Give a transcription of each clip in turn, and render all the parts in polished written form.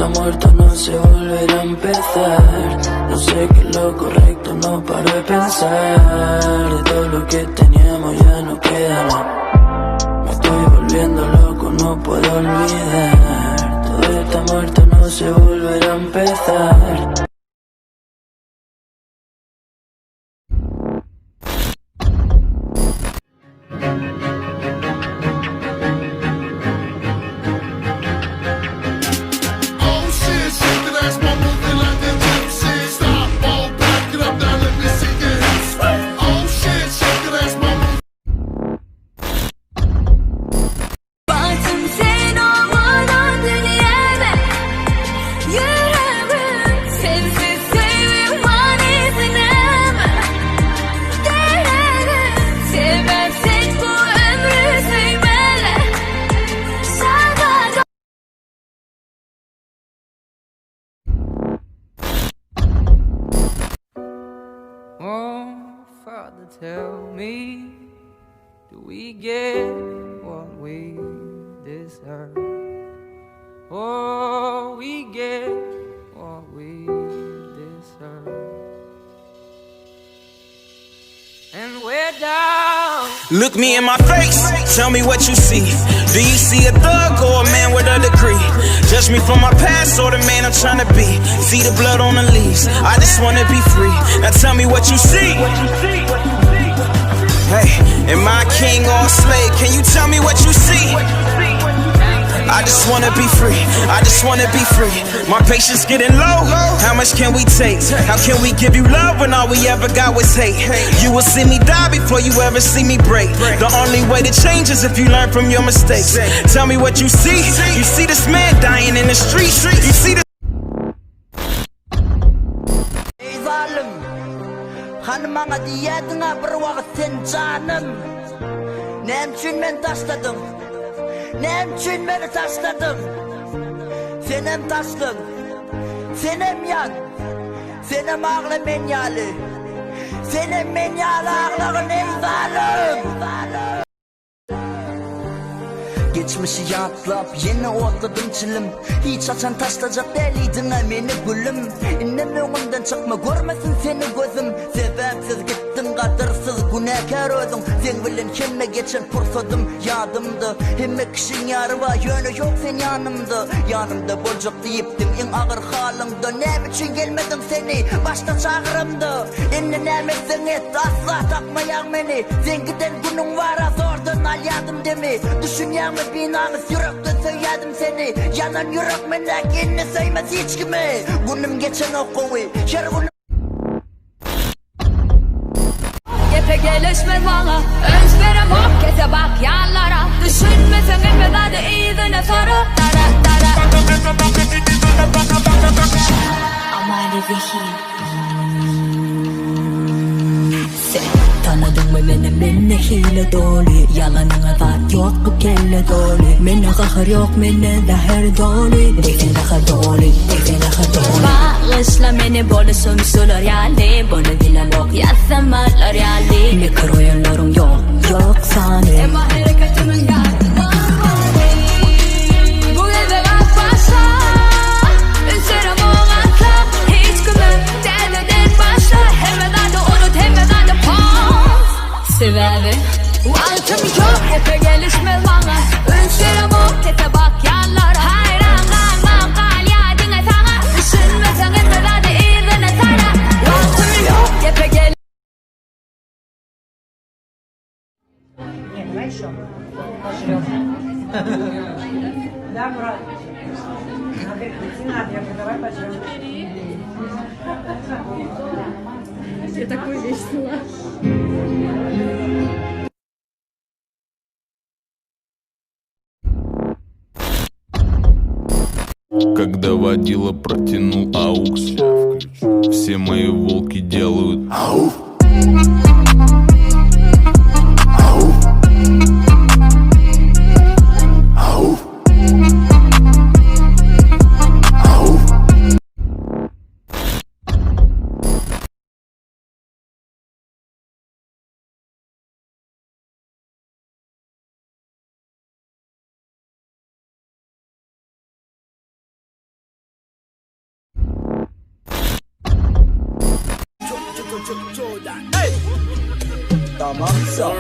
está muerto, no se volverá a empezar. No sé qué es lo correcto, no paro de pensar. De todo lo que teníamos ya no queda nada. Me estoy volviendo loco, no puedo olvidar. Todo está muerto, no se volverá a empezar. Father, tell me, do we get what we deserve? Oh, we get what we deserve. And we're down. Look me in my face, tell me what you see. Do you see a thug or a man with a degree? Judge me from my past or the man I'm trying to be. See the blood on the leaves, I just wanna be free. Now tell me what you see. Hey, am I a king or a slave? Can you tell me what you see? I just wanna be free, I just wanna be free. My patience getting low, how much can we take? How can we give you love when all we ever got was hate? You will see me die before you ever see me break. The only way to change is if you learn from your mistakes. Tell me what you see. You see this man dying in the streets. You see this. Ey zalim, hanıma diyetine bir vakit sen canım. Ne için ben taşladım? Ne için beni taşladın? Senem taşlın, senem yan, senem ağlı menyalı, senem menyalı ağlığın ey zalim. Geçmişi yatlap yeni otladım çilim. Hiç açan taşlayacak deliydin emini gülüm. İnnem önümden çıkma görmesin seni gözüm. Sebepsiz gittin kadırsız günahkar oldun. Sen bilin kimle geçen fırsadım yadımdı. Hemme kişin yarı var yönü yok sen yanımda. Yanımda bolcuk deyiptim en ağır halımda. Ne için gelmedim seni başta çağırımdı. İnne nemetsin et asla takmayan beni. Sen giden günün var az oradan al yadım demi. Düşünyen mi binamız yürekte söyledim seni. Yanan yürek menekini sevmez hiç kimi. Günüm geçen okuyu her günüm. Yepe gelişme bana özverem hop kese bak yanlara. Düşünmesen etmeden de iyiliğine soru. Amali zihir. Tanıdın mı beni hile dolu. Yalanına zat yok bu kelle dolu. Mene kahır yok mene zahir dolu. Defin kahır dolu, defin kahır dolu. Bağışla beni boluşum sular yaldi. Bunu dilen yok yazsamalar yaldi. Mikro oyunlarım yok, yok sanırım. Ema hareketimin yardım. Bu eve bak başla. Üzerim o atla. Hiç gümüm deneden başla. Hemen de unut hemen de pause. Sebebi altım yok hepe gelişme bana. Üzerim o kete bak yanlara. Hayran kalmam kal ya dinle sana. Düşünmesen etmeden de iyiliğine sana. Altım yok hepe gel. Да, брат. Надя, давай пойдем. Я такой весело. Когда водила протянул аукс, все мои волки делают ауф. Tamam sağ.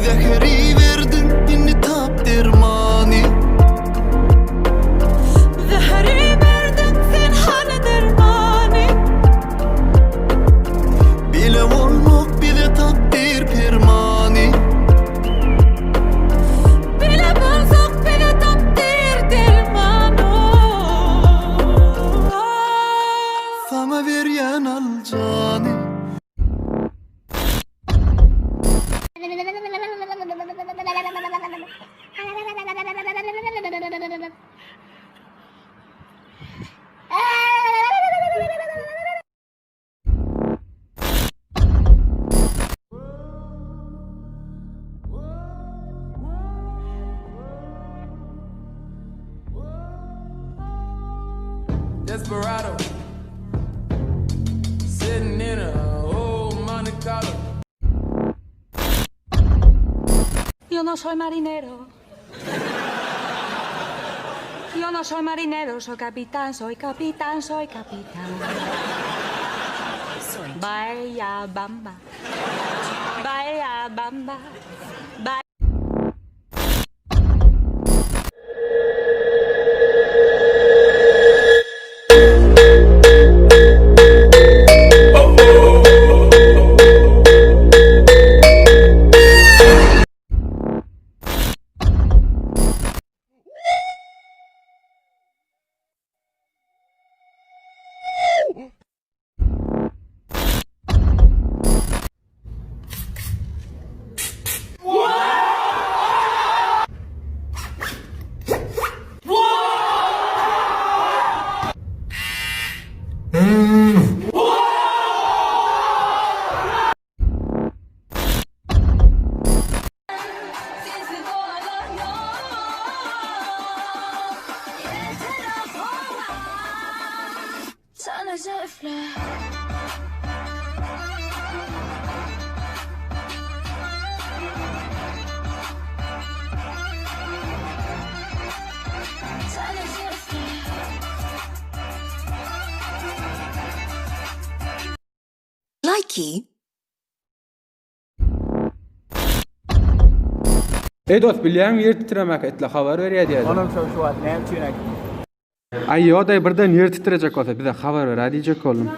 Zehri verdin beni tapdirmani. Zehri verdin sen hani dermani. Bile olmak bile takdir pirmani. Bile bulsak bile takdir dermanı. Sana veryen al cani. Desperado, sitting in a old Monte Carlo. Yo no soy marinero. Yo no soy marinero, soy capitán, soy capitán, soy capitán. Vaya bamba. Vaya bamba. Sana zevkle. Sana zevkle. Likey. Ey dost, bilýän yer titremek etli habar berýär diýdi. Onam şu wagt näme üçin? Ay ýa-da birden yer titrejek bolsa bize habar ber diýjek boldum.